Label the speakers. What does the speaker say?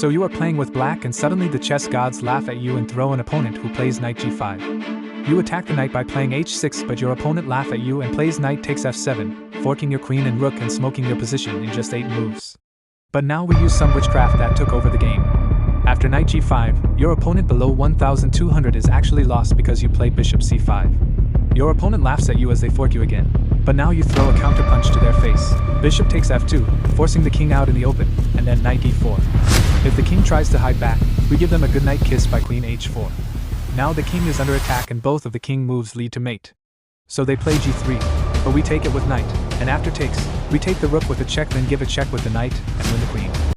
Speaker 1: So you are playing with black and suddenly the chess gods laugh at you and throw an opponent who plays knight g5. You attack the knight by playing h6 but your opponent laugh at you and plays knight takes f7, forking your queen and rook and smoking your position in just 8 moves. But now we use some witchcraft that took over the game. After knight g5, your opponent below 1200 is actually lost because you played bishop c5. Your opponent laughs at you as they fork you again. But now you throw a counterpunch to their face. Bishop takes f2, forcing the king out in the open, and then knight d4. If the king tries to hide back, we give them a goodnight kiss by queen h4. Now the king is under attack and both of the king moves lead to mate. So they play g3, but we take it with knight, and after takes, we take the rook with a check then give a check with the knight, and win the queen.